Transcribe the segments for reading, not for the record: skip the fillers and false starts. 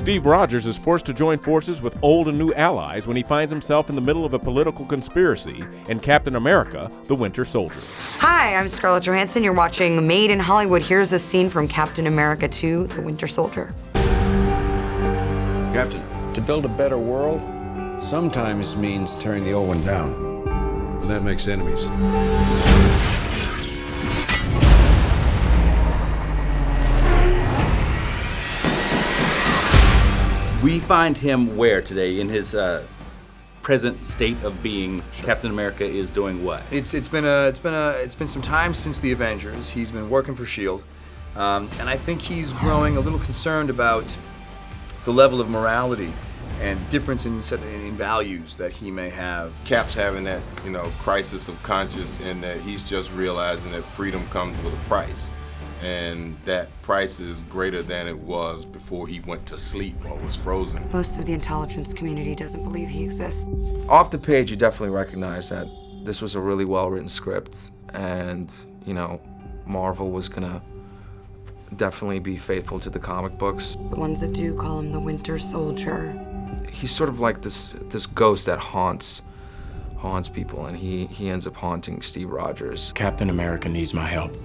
Steve Rogers is forced to join forces with old and new allies when he finds himself in the middle of a political conspiracy in Captain America, the Winter Soldier. Hi, I'm Scarlett Johansson. You're watching Made in Hollywood. Here's a scene from Captain America 2, the Winter Soldier. Captain, to build a better world sometimes means tearing the old one down. And that makes enemies. We find him where today in his present state of being? Sure. Captain America is doing what? It's been some time since the Avengers. He's been working for S.H.I.E.L.D. And I think he's growing a little concerned about the level of morality and difference in values that he may have. Cap's having that, crisis of conscience, and that he's just realizing that freedom comes with a price. And that price is greater than it was before he went to sleep or was frozen. Most of the intelligence community doesn't believe he exists. Off the page, you definitely recognize that this was a really well-written script, and, Marvel was gonna definitely be faithful to the comic books. The ones that do call him the Winter Soldier. He's sort of like this ghost that haunts people, and he ends up haunting Steve Rogers. Captain America needs my help.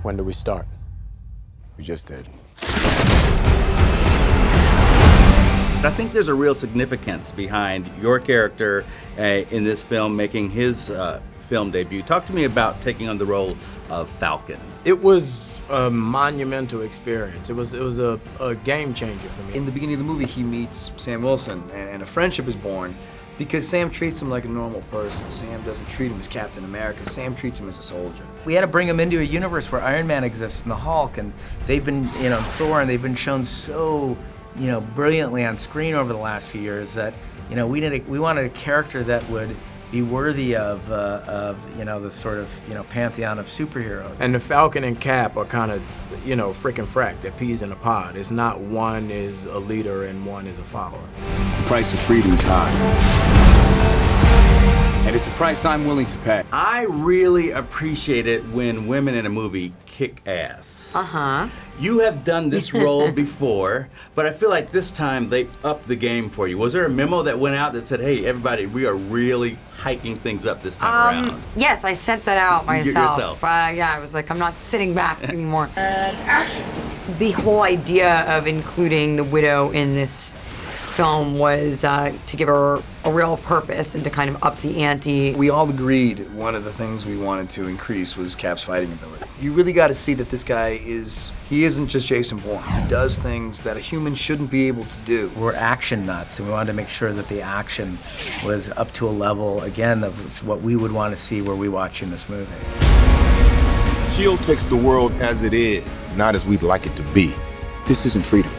When do we start? We just did. I think there's a real significance behind your character in this film making his film debut. Talk to me about taking on the role of Falcon. It was a monumental experience. It was a game changer for me. In the beginning of the movie, he meets Sam Wilson, and a friendship is born because Sam treats him like a normal person. Sam doesn't treat him as Captain America. Sam treats him as a soldier. We had to bring him into a universe where Iron Man exists and the Hulk, and they've been, Thor, and they've been shown so, brilliantly on screen over the last few years that, we wanted a character that would be worthy of the sort of, pantheon of superheroes. And the Falcon and Cap are kind of, frickin' frack. They're peas in a pod. It's not one is a leader and one is a follower. The price of freedom is high. And it's a price I'm willing to pay. I really appreciate it when women in a movie kick ass. Uh-huh. You have done this role before, but I feel like this time they upped the game for you. Was there a memo that went out that said, hey, everybody, we are really hiking things up this time around? Yes, I sent that out myself. Yourself. I was like, I'm not sitting back anymore. The whole idea of including the widow in this film was to give her a real purpose and to kind of up the ante. We all agreed one of the things we wanted to increase was Cap's fighting ability. You really got to see that this guy isn't just Jason Bourne. He does things that a human shouldn't be able to do. We're action nuts, and we wanted to make sure that the action was up to a level, again, of what we would want to see were we watching this movie. S.H.I.E.L.D. takes the world as it is, not as we'd like it to be. This isn't freedom.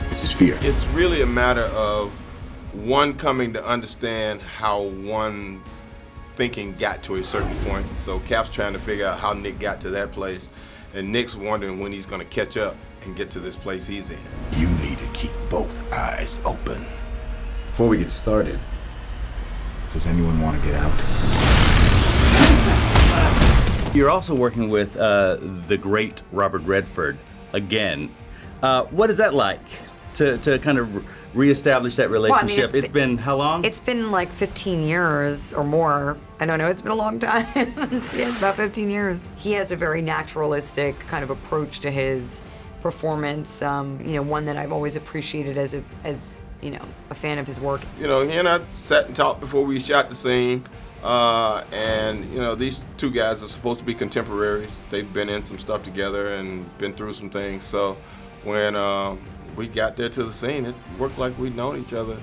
This is fear. It's really a matter of one coming to understand how one's thinking got to a certain point. So Cap's trying to figure out how Nick got to that place, and Nick's wondering when he's going to catch up and get to this place he's in. You need to keep both eyes open. Before we get started, does anyone want to get out? You're also working with the great Robert Redford again. What is that like to kind of reestablish that relationship? Well, it's been how long? It's been like 15 years or more. I don't know, it's been a long time. It's about 15 years. He has a very naturalistic kind of approach to his performance, one that I've always appreciated as a fan of his work. He and I sat and talked before we shot the scene. And these two guys are supposed to be contemporaries. They've been in some stuff together and been through some things. So when we got there to the scene, it worked like we'd known each other,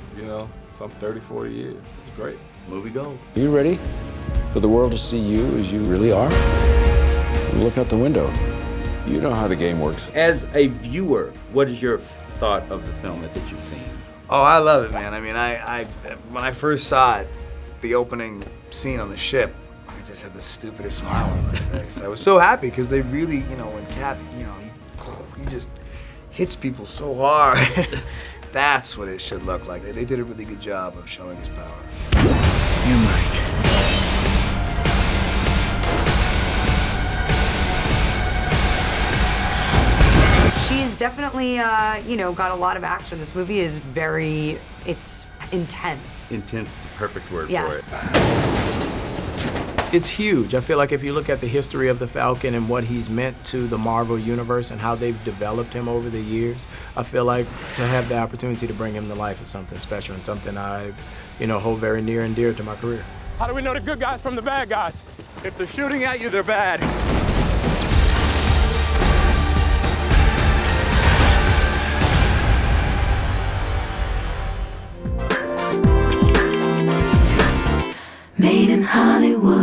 some 30, 40 years. It was great. Movie gold. Are you ready for the world to see you as you really are? Look out the window. You know how the game works. As a viewer, what is your thought of the film that you've seen? Oh, I love it, man. I mean, I when I first saw it, the opening scene on the ship, I just had the stupidest smile on my face. I was so happy because they really, when Cap, he just hits people so hard. That's what it should look like. They did a really good job of showing his power. You're right. definitely, got a lot of action. This movie is it's intense. Intense is the perfect word Yes. for it. It's huge. I feel like if you look at the history of the Falcon and what he's meant to the Marvel Universe and how they've developed him over the years, I feel like to have the opportunity to bring him to life is something special and something I, hold very near and dear to my career. How do we know the good guys from the bad guys? If they're shooting at you, they're bad. Made in Hollywood.